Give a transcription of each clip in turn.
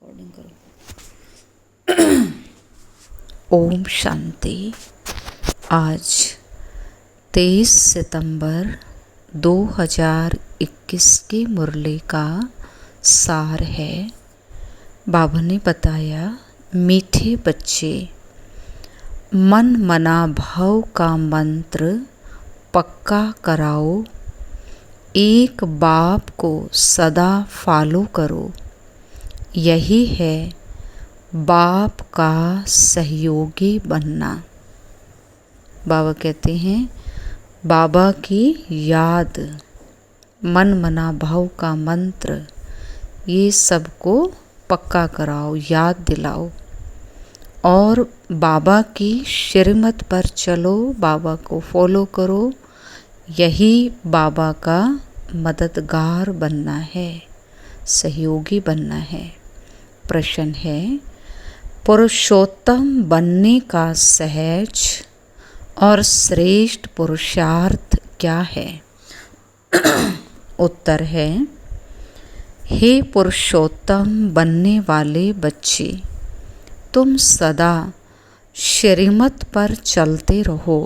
Recording करो। ओम शांति। आज 23 सितंबर 2021 की मुरली का सार है। बाबा ने बताया, मीठे बच्चे, मन मना भाव का मंत्र पक्का कराओ। एक बाप को सदा फॉलो करो। यही है बाप का सहयोगी बनना। बाबा कहते हैं, बाबा की याद, मन मना भाव का मंत्र, ये सबको पक्का कराओ, याद दिलाओ और बाबा की श्रीमत पर चलो, बाबा को फॉलो करो। यही बाबा का मददगार बनना है, सहयोगी बनना है। प्रश्न है, पुरुषोत्तम बनने का सहज और श्रेष्ठ पुरुषार्थ क्या है? उत्तर है, हे पुरुषोत्तम बनने वाले बच्चे, तुम सदा श्रीमत पर चलते रहो।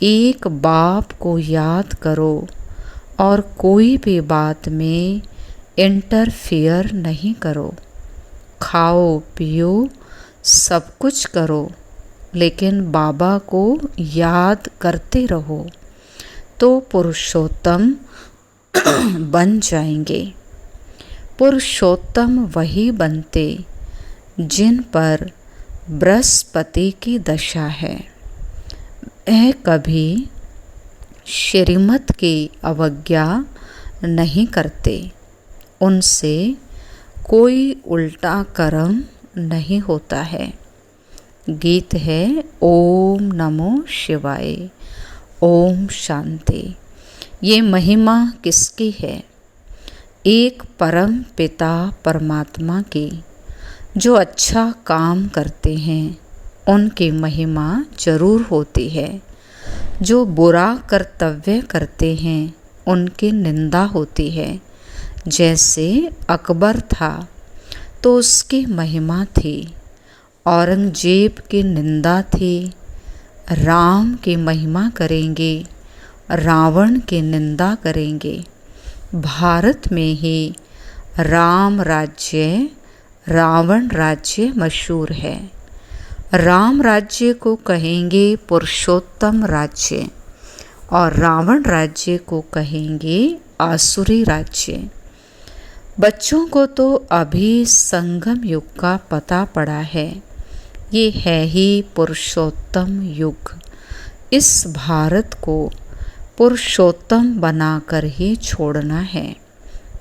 एक बाप को याद करो और कोई भी बात में इंटरफियर नहीं करो। खाओ पियो सब कुछ करो, लेकिन बाबा को याद करते रहो तो पुरुषोत्तम बन जाएंगे। पुरुषोत्तम वही बनते जिन पर बृहस्पति की दशा है। वह कभी श्रीमत की अवज्ञा नहीं करते। उनसे कोई उल्टा कर्म नहीं होता है। गीत है, ओम नमो शिवाय, ओम शांति। ये महिमा किसकी है? एक परम पिता परमात्मा की। जो अच्छा काम करते हैं उनकी महिमा जरूर होती है। जो बुरा कर्तव्य करते हैं उनकी निंदा होती है। जैसे अकबर था तो उसकी महिमा थी, औरंगजेब की निंदा थी। राम की महिमा करेंगे, रावण की निंदा करेंगे। भारत में ही राम राज्य, रावण राज्य मशहूर है। राम राज्य को कहेंगे पुरुषोत्तम राज्य और रावण राज्य को कहेंगे आसुरी राज्य। बच्चों को तो अभी संगम युग का पता पड़ा है। ये है ही पुरुषोत्तम युग। इस भारत को पुरुषोत्तम बनाकर ही छोड़ना है।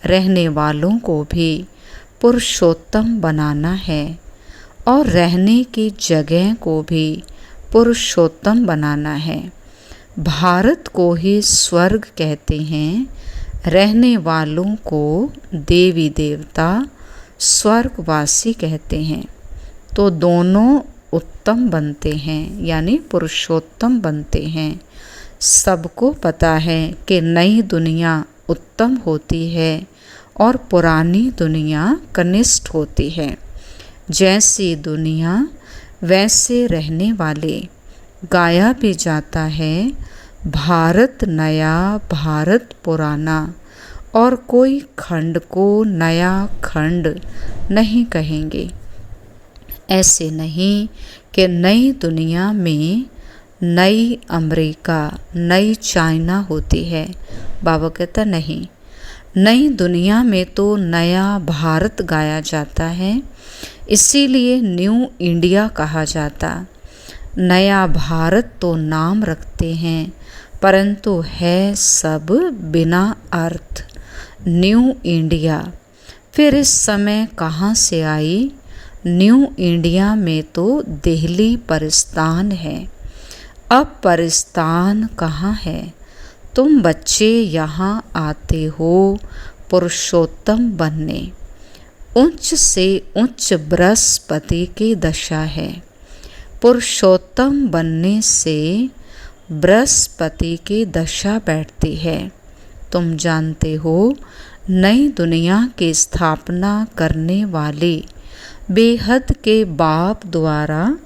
रहने वालों को भी पुरुषोत्तम बनाना है और रहने की जगह को भी पुरुषोत्तम बनाना है। भारत को ही स्वर्ग कहते हैं। रहने वालों को देवी देवता स्वर्गवासी कहते हैं। तो दोनों उत्तम बनते हैं, यानी पुरुषोत्तम बनते हैं। सबको पता है कि नई दुनिया उत्तम होती है और पुरानी दुनिया कनिष्ठ होती है। जैसी दुनिया वैसे रहने वाले। गाया भी जाता है, भारत नया भारत पुराना, और कोई खंड को नया खंड नहीं कहेंगे। ऐसे नहीं कि नई दुनिया में नई अमेरिका, नई चाइना होती है। बाबा कहता नहीं, नई दुनिया में तो नया भारत गाया जाता है। इसीलिए न्यू इंडिया कहा जाता। नया भारत तो नाम रखते हैं, परंतु है सब बिना अर्थ। न्यू इंडिया फिर इस समय कहाँ से आई? न्यू इंडिया में तो दिल्ली परिस्तान है। अब परिस्तान कहाँ है? तुम बच्चे यहाँ आते हो पुरुषोत्तम बनने। उच्च से उच्च बृहस्पति की दशा है। पुरुषोत्तम बनने से बृहस्पति की दशा बैठती है। तुम जानते हो नई दुनिया की स्थापना करने वाले बेहद के बाप द्वारा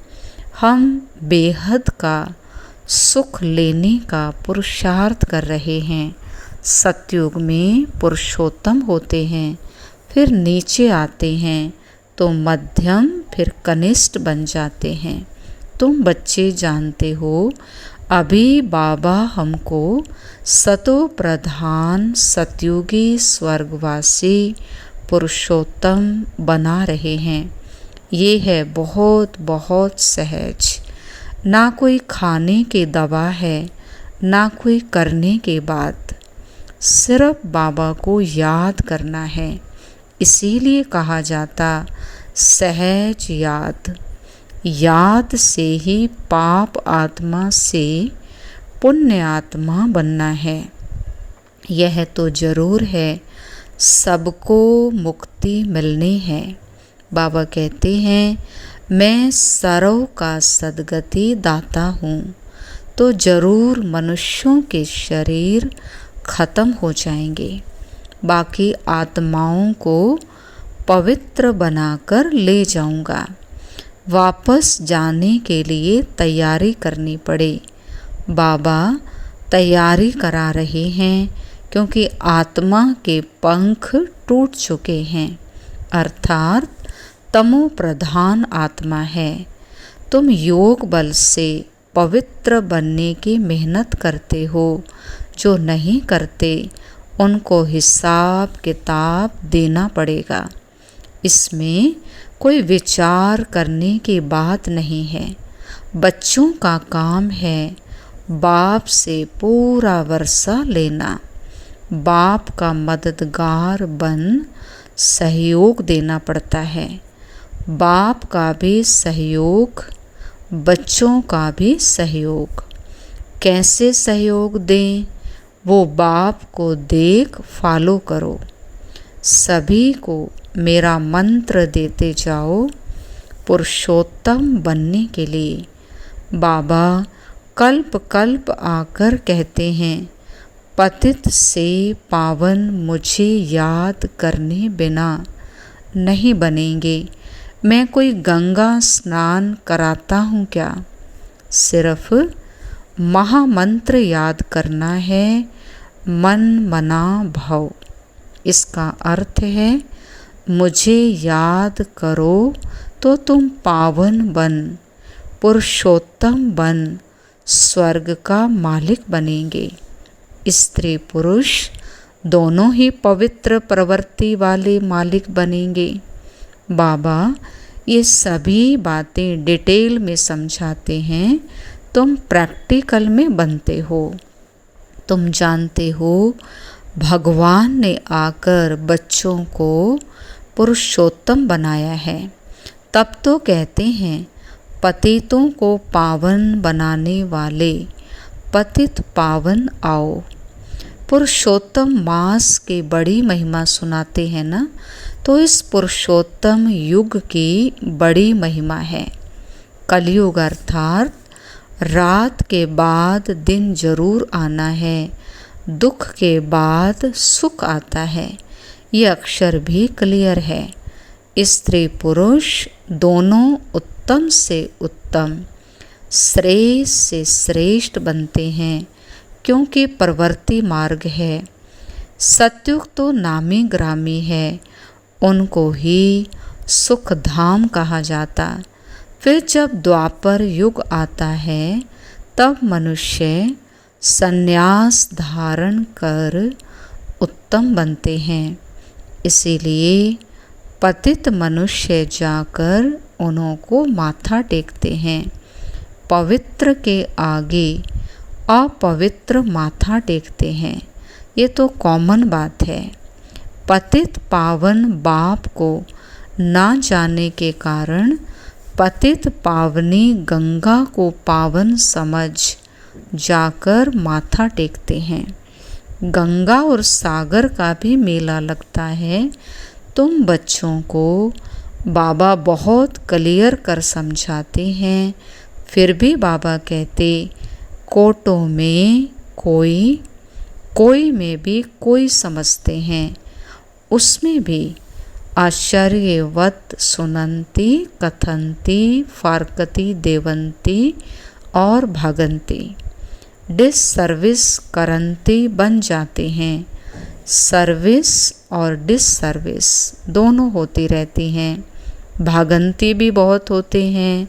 हम बेहद का सुख लेने का पुरुषार्थ कर रहे हैं। सतयुग में पुरुषोत्तम होते हैं, फिर नीचे आते हैं तो मध्यम, फिर कनिष्ठ बन जाते हैं। तुम बच्चे जानते हो, अभी बाबा हमको सतो प्रधान सतयुगी स्वर्गवासी पुरुषोत्तम बना रहे हैं। ये है बहुत बहुत सहज। ना कोई खाने की दवा है, ना कोई करने की बात, सिर्फ बाबा को याद करना है। इसीलिए कहा जाता सहज याद। याद से ही पाप आत्मा से पुण्य आत्मा बनना है। यह तो जरूर है, सबको मुक्ति मिलनी है। बाबा कहते हैं मैं सर्व का सद्गति दाता हूँ। तो जरूर मनुष्यों के शरीर खत्म हो जाएंगे, बाकी आत्माओं को पवित्र बनाकर ले जाऊंगा। वापस जाने के लिए तैयारी करनी पड़े। बाबा तैयारी करा रहे हैं, क्योंकि आत्मा के पंख टूट चुके हैं, अर्थात तमो प्रधान आत्मा है। तुम योग बल से पवित्र बनने की मेहनत करते हो। जो नहीं करते उनको हिसाब किताब देना पड़ेगा। इसमें कोई विचार करने की बात नहीं है। बच्चों का काम है बाप से पूरा वर्षा लेना, बाप का मददगार बन सहयोग देना पड़ता है। बाप का भी सहयोग, बच्चों का भी सहयोग। कैसे सहयोग दें, वो बाप को देख फॉलो करो। सभी को मेरा मंत्र देते जाओ पुरुषोत्तम बनने के लिए। बाबा कल्प कल्प आकर कहते हैं पतित से पावन मुझे याद करने बिना नहीं बनेंगे। मैं कोई गंगा स्नान कराता हूँ क्या? सिर्फ महामंत्र याद करना है, मन मना भव। इसका अर्थ है मुझे याद करो तो तुम पावन बन, पुरुषोत्तम बन, स्वर्ग का मालिक बनेंगे। स्त्री पुरुष दोनों ही पवित्र प्रवृत्ति वाले मालिक बनेंगे। बाबा ये सभी बातें डिटेल में समझाते हैं, तुम प्रैक्टिकल में बनते हो। तुम जानते हो भगवान ने आकर बच्चों को पुरुषोत्तम बनाया है। तब तो कहते हैं पतितों को पावन बनाने वाले पतित पावन आओ। पुरुषोत्तम मास की बड़ी महिमा सुनाते हैं ना, तो इस पुरुषोत्तम युग की बड़ी महिमा है। कलयुग अर्थात रात के बाद दिन जरूर आना है, दुख के बाद सुख आता है। ये अक्षर भी क्लियर है। स्त्री पुरुष दोनों उत्तम से उत्तम, श्रेष्ठ से श्रेष्ठ बनते हैं, क्योंकि प्रवृत्ति मार्ग है। सतयुग तो नामी ग्रामी है, उनको ही सुख धाम कहा जाता। फिर जब द्वापर युग आता है तब मनुष्य संन्यास धारण कर उत्तम बनते हैं। इसीलिए पतित मनुष्य जाकर उन्हों को माथा टेकते हैं। पवित्र के आगे अपवित्र माथा टेकते हैं। ये तो कॉमन बात है। पतित पावन बाप को ना जाने के कारण पतित पावनी गंगा को पावन समझ जाकर माथा टेकते हैं। गंगा और सागर का भी मेला लगता है। तुम बच्चों को बाबा बहुत क्लियर कर समझाते हैं, फिर भी बाबा कहते कोटों में कोई, कोई में भी कोई समझते हैं। उसमें भी आश्चर्यवत सुनंती कथंती फारकती देवंती और भागंती डिससर्विस करंती बन जाते हैं। सर्विस और डिससर्विस दोनों होती रहती हैं। भागंती भी बहुत होते हैं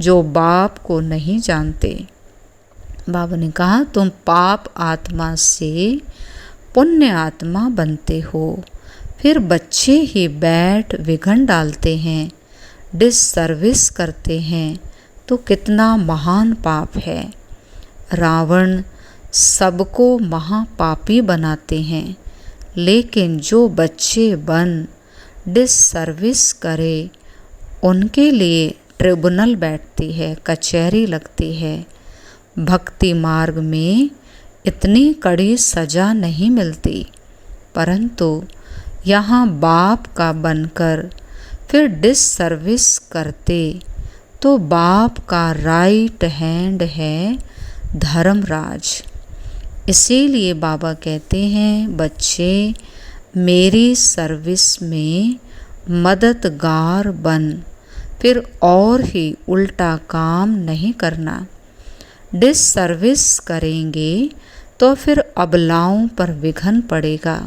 जो बाप को नहीं जानते। बाबा ने कहा तुम पाप आत्मा से पुण्य आत्मा बनते हो, फिर बच्चे ही बैठ विघन डालते हैं, डिससर्विस करते हैं, तो कितना महान पाप है। रावण सबको महापापी बनाते हैं, लेकिन जो बच्चे बन डिससर्विस करे उनके लिए ट्रिब्यूनल बैठती है, कचहरी लगती है। भक्ति मार्ग में इतनी कड़ी सज़ा नहीं मिलती, परंतु यहाँ बाप का बनकर फिर डिससर्विस करते तो बाप का राइट हैंड है धर्मराज। इसीलिए बाबा कहते हैं बच्चे मेरी सर्विस में मददगार बन, फिर और ही उल्टा काम नहीं करना। डिससर्विस करेंगे तो फिर अबलाओं पर विघन पड़ेगा।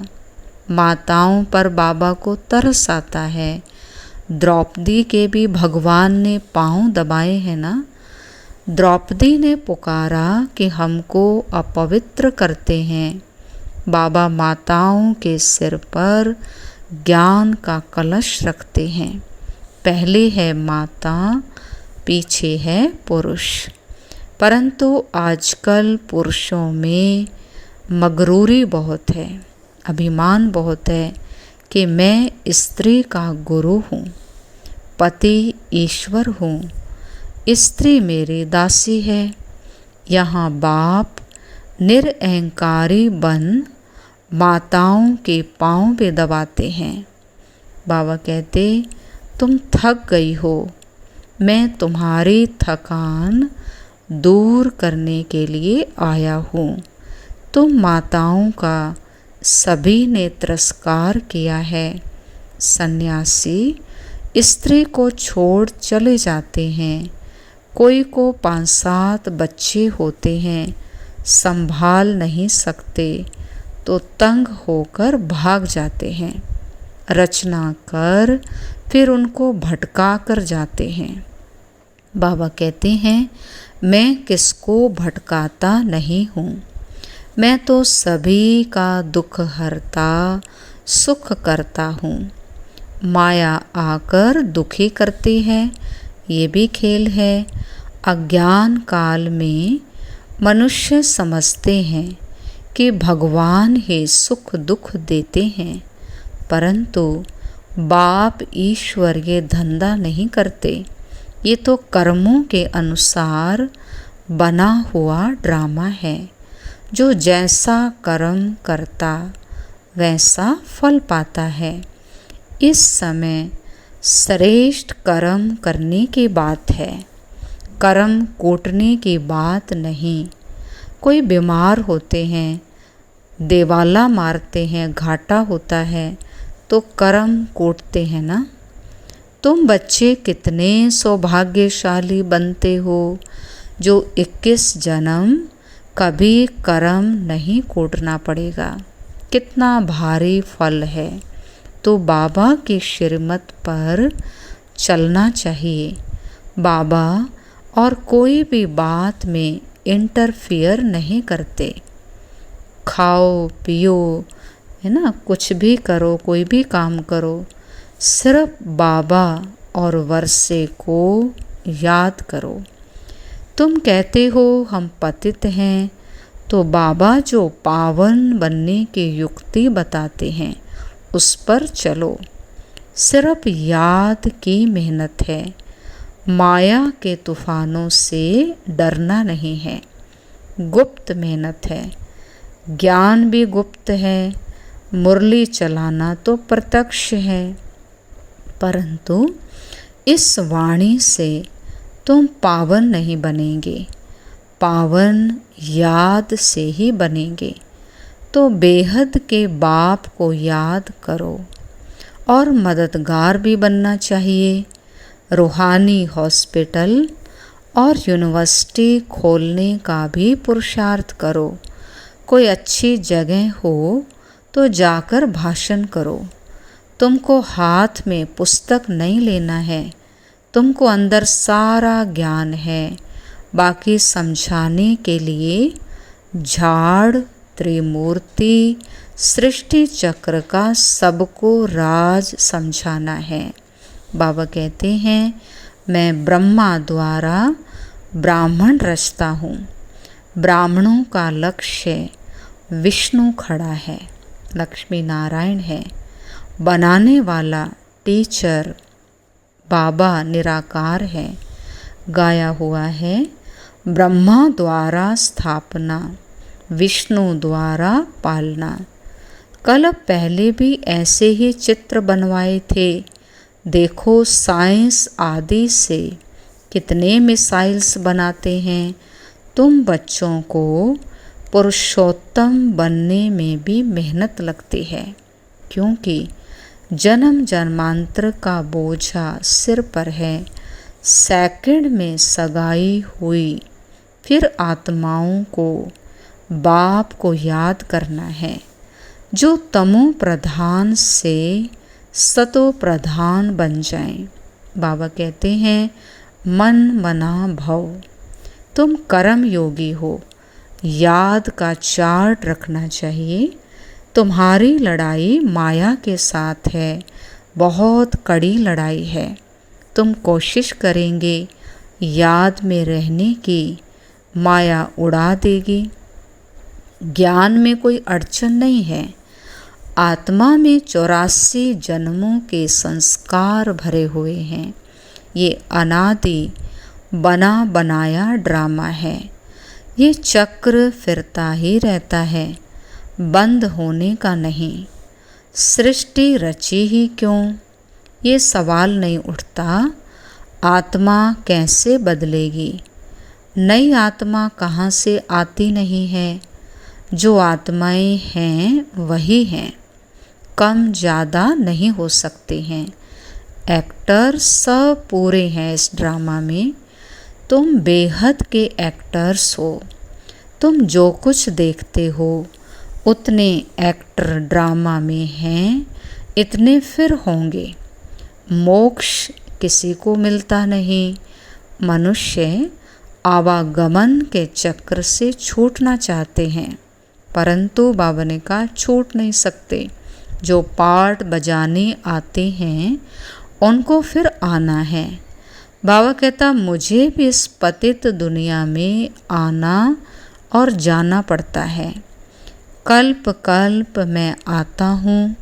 माताओं पर बाबा को तरस आता है। द्रौपदी के भी भगवान ने पांव दबाए हैं ना। द्रौपदी ने पुकारा कि हमको अपवित्र करते हैं। बाबा माताओं के सिर पर ज्ञान का कलश रखते हैं। पहले है माता, पीछे है पुरुष। परंतु आजकल पुरुषों में मगरूरी बहुत है, अभिमान बहुत है कि मैं स्त्री का गुरु हूँ, पति ईश्वर हूँ, स्त्री मेरी दासी है। यहाँ बाप निरअहंकारी बन माताओं के पाँव पे दबाते हैं। बाबा कहते तुम थक गई हो, मैं तुम्हारी थकान दूर करने के लिए आया हूँ। तुम माताओं का सभी ने तिरस्कार किया है। सन्यासी स्त्री को छोड़ चले जाते हैं। कोई को 5-7 बच्चे होते हैं, संभाल नहीं सकते तो तंग होकर भाग जाते हैं। रचना कर फिर उनको भटका कर जाते हैं। बाबा कहते हैं मैं किसको भटकाता नहीं हूँ, मैं तो सभी का दुख हरता सुख करता हूँ। माया आकर दुखी करती है, ये भी खेल है। अज्ञान काल में मनुष्य समझते हैं कि भगवान ही सुख दुख देते हैं, परंतु बाप ईश्वर ये धंधा नहीं करते। ये तो कर्मों के अनुसार बना हुआ ड्रामा है। जो जैसा कर्म करता वैसा फल पाता है। इस समय श्रेष्ठ कर्म करने की बात है, कर्म कोटने की बात नहीं। कोई बीमार होते हैं, देवाला मारते हैं, घाटा होता है तो कर्म कोटते हैं ना। तुम बच्चे कितने सौभाग्यशाली बनते हो जो 21 जन्म कभी कर्म नहीं कोटना पड़ेगा। कितना भारी फल है। तो बाबा की श्रीमत पर चलना चाहिए। बाबा और कोई भी बात में इंटरफियर नहीं करते। खाओ पियो, है ना, कुछ भी करो, कोई भी काम करो, सिर्फ बाबा और वर्षे को याद करो। तुम कहते हो हम पतित हैं, तो बाबा जो पावन बनने की युक्ति बताते हैं उस पर चलो। सिर्फ याद की मेहनत है। माया के तूफानों से डरना नहीं है। गुप्त मेहनत है। ज्ञान भी गुप्त है। मुरली चलाना तो प्रत्यक्ष है, परंतु इस वाणी से तुम पावन नहीं बनेंगे। पावन याद से ही बनेंगे। तो बेहद के बाप को याद करो और मददगार भी बनना चाहिए। रूहानी हॉस्पिटल और यूनिवर्सिटी खोलने का भी पुरुषार्थ करो। कोई अच्छी जगह हो तो जाकर भाषण करो। तुमको हाथ में पुस्तक नहीं लेना है, तुमको अंदर सारा ज्ञान है। बाकी समझाने के लिए झाड़, त्रिमूर्ति, सृष्टि चक्र का सबको राज समझाना है। बाबा कहते हैं, मैं ब्रह्मा द्वारा ब्राह्मण रचता हूँ। ब्राह्मणों का लक्ष्य विष्णु खड़ा है, लक्ष्मी नारायण है। बनाने वाला टीचर बाबा निराकार है। गाया हुआ है, ब्रह्मा द्वारा स्थापना, विष्णु द्वारा पालना। कल पहले भी ऐसे ही चित्र बनवाए थे। देखो साइंस आदि से कितने मिसाइल्स बनाते हैं। तुम बच्चों को पुरुषोत्तम बनने में भी मेहनत लगती है, क्योंकि जन्म जन्मांतर का बोझा सिर पर है। सेकंड में सगाई हुई, फिर आत्माओं को बाप को याद करना है, जो तमो प्रधान से सतो प्रधान बन जाएं। बाबा कहते हैं, मन मना भव। तुम कर्म योगी हो। याद का चार्ट रखना चाहिए। तुम्हारी लड़ाई माया के साथ है, बहुत कड़ी लड़ाई है। तुम कोशिश करेंगे याद में रहने की, माया उड़ा देगी। ज्ञान में कोई अड़चन नहीं है। आत्मा में 84 जन्मों के संस्कार भरे हुए हैं। ये अनादि बना बनाया ड्रामा है। ये चक्र फिरता ही रहता है, बंद होने का नहीं। सृष्टि रची ही क्यों, ये सवाल नहीं उठता। आत्मा कैसे बदलेगी? नई आत्मा कहाँ से आती नहीं है। जो आत्माएं हैं वही हैं, कम ज़्यादा नहीं हो सकते हैं। एक्टर सब पूरे हैं इस ड्रामा में। तुम बेहद के एक्टर्स हो। तुम जो कुछ देखते हो उतने एक्टर ड्रामा में हैं, इतने फिर होंगे। मोक्ष किसी को मिलता नहीं। मनुष्य आवागमन के चक्र से छूटना चाहते हैं, परंतु बाबा ने कहा छूट नहीं सकते। जो पार्ट बजाने आते हैं उनको फिर आना है। बाबा कहता, मुझे भी इस पतित दुनिया में आना और जाना पड़ता है। कल्प कल्प मैं आता हूँ।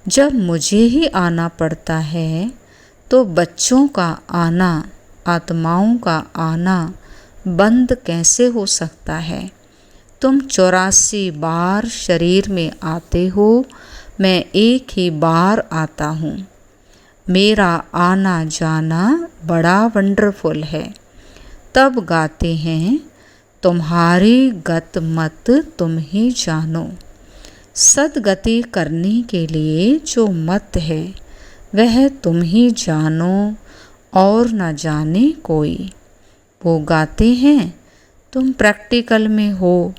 जब मुझे ही आना पड़ता है तो बच्चों का आना, आत्माओं का आना बंद कैसे हो सकता है? तुम 84 बार शरीर में आते हो, मैं एक ही बार आता हूँ। मेरा आना जाना बड़ा वंडरफुल है। तब गाते हैं, तुम्हारी गत मत तुम ही जानो। सदगति करने के लिए जो मत है वह तुम ही जानो और न जाने कोई। वो गाते हैं, तुम प्रैक्टिकल में हो।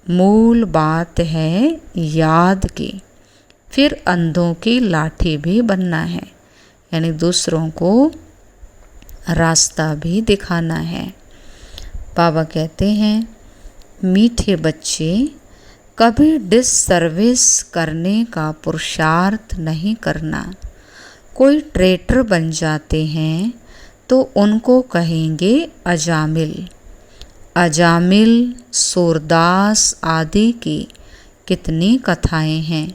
मूल बात है याद की। फिर अंधों की लाठी भी बनना है, यानी दूसरों को रास्ता भी दिखाना है। बाबा कहते हैं, मीठे बच्चे कभी डिससर्विस करने का पुरुषार्थ नहीं करना। कोई ट्रेटर बन जाते हैं तो उनको कहेंगे अजामिल। अजामिल, सूरदास आदि की कितनी कथाएं हैं।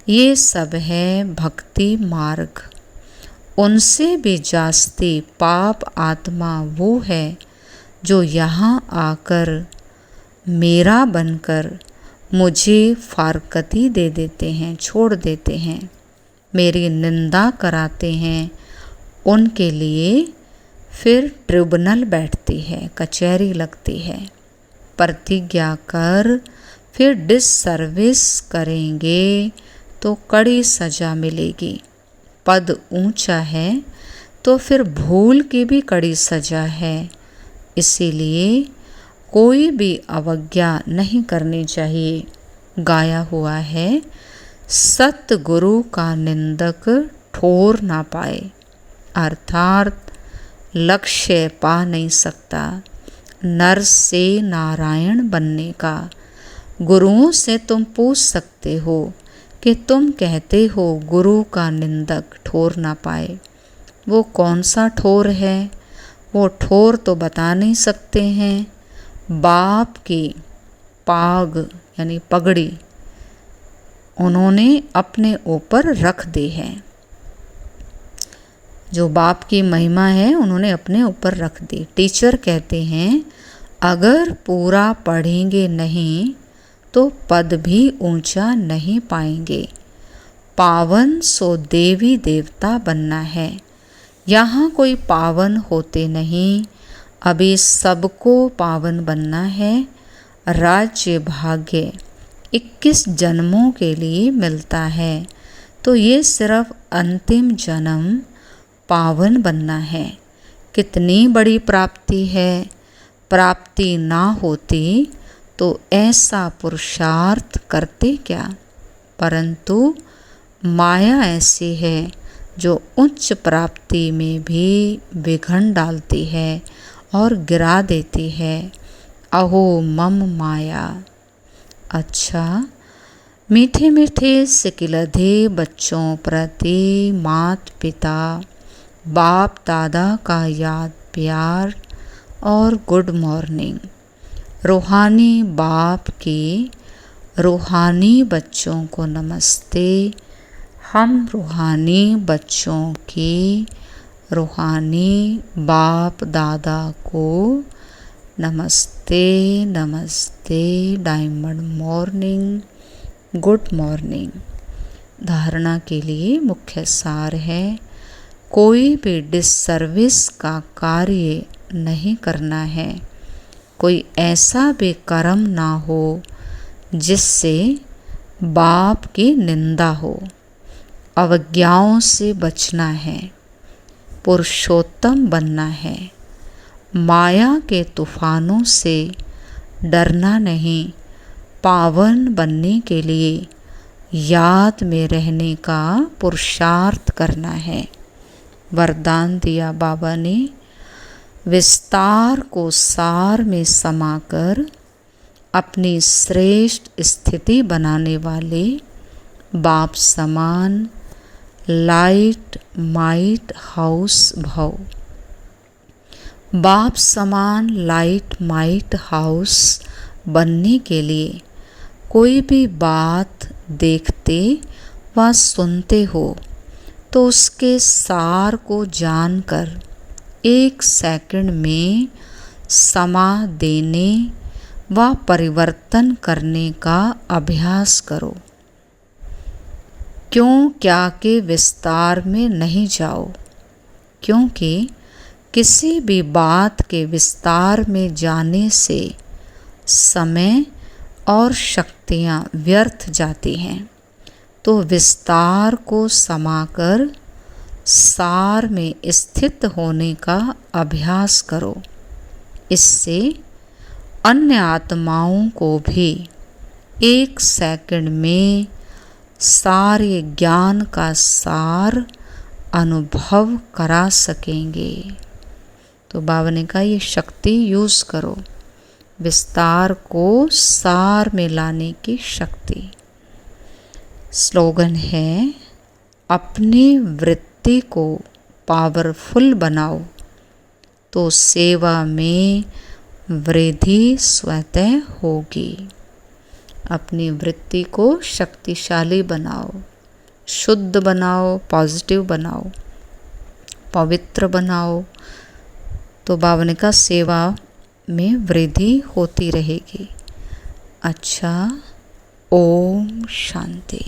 ये सब है भक्ति मार्ग। उनसे भी जास्ती पाप आत्मा वो है जो यहाँ आकर मेरा बनकर मुझे फारकती दे देते हैं, छोड़ देते हैं, मेरी निंदा कराते हैं। उनके लिए फिर ट्रिब्यूनल बैठती है, कचहरी लगती है। प्रतिज्ञा कर फिर डिससर्विस करेंगे तो कड़ी सजा मिलेगी। पद ऊंचा है तो फिर भूल की भी कड़ी सजा है। इसीलिए कोई भी अवज्ञा नहीं करनी चाहिए। गाया हुआ है, सतगुरु का निंदक ठोर ना पाए, अर्थात लक्ष्य पा नहीं सकता नर से नारायण बनने का। गुरुओं से तुम पूछ सकते हो कि तुम कहते हो गुरु का निंदक ठोर ना पाए, वो कौन सा ठोर है? वो ठोर तो बता नहीं सकते हैं। बाप की पाग यानी पगड़ी उन्होंने अपने ऊपर रख दी है। जो बाप की महिमा है उन्होंने अपने ऊपर रख दी। टीचर कहते हैं अगर पूरा पढ़ेंगे नहीं तो पद भी ऊंचा नहीं पाएंगे। पावन सो देवी देवता बनना है। यहाँ कोई पावन होते नहीं, अभी सबको पावन बनना है। राज्य भाग्य 21 जन्मों के लिए मिलता है, तो ये सिर्फ अंतिम जन्म पावन बनना है। कितनी बड़ी प्राप्ति है। प्राप्ति ना होती तो ऐसा पुरुषार्थ करते क्या। परंतु माया ऐसी है जो उच्च प्राप्ति में भी विघ्न डालती है और गिरा देती है। अहो मम माया। अच्छा, मीठे मीठे सिकिलधे बच्चों प्रति माता पिता बाप दादा का याद प्यार और गुड मॉर्निंग। रूहानी बाप के रूहानी बच्चों को नमस्ते। हम रूहानी बच्चों के रूहानी बाप दादा को नमस्ते नमस्ते। Diamond morning, good morning. धारणा के लिए मुख्य सार है, कोई भी डिससर्विस का कार्य नहीं करना है। कोई ऐसा भी कर्म ना हो जिससे बाप की निंदा हो। अवज्ञाओं से बचना है, पुरुषोत्तम बनना है। माया के तूफानों से डरना नहीं, पावन बनने के लिए याद में रहने का पुरुषार्थ करना है। वरदान दिया बाबा ने, विस्तार को सार में समाकर अपनी श्रेष्ठ स्थिति बनाने वाले बाप समान लाइट माइट हाउस भव। बाप समान लाइट माइट हाउस बनने के लिए कोई भी बात देखते व सुनते हो तो उसके सार को जानकर 1 सेकंड में समा देने व परिवर्तन करने का अभ्यास करो। क्यों क्या के विस्तार में नहीं जाओ, क्योंकि किसी भी बात के विस्तार में जाने से समय और शक्तियाँ व्यर्थ जाती हैं। तो विस्तार को समाकर सार में स्थित होने का अभ्यास करो। इससे अन्य आत्माओं को भी 1 सेकंड में सारे ज्ञान का सार अनुभव करा सकेंगे। तो बाबा ने कहा ये शक्ति यूज़ करो, विस्तार को सार में लाने की शक्ति। स्लोगन है, अपनी वृत्ति को पावरफुल बनाओ तो सेवा में वृद्धि स्वतः होगी। अपनी वृत्ति को शक्तिशाली बनाओ, शुद्ध बनाओ, पॉजिटिव बनाओ, पवित्र बनाओ, तो बाबा ने कहा सेवा में वृद्धि होती रहेगी। अच्छा, ओम शांति।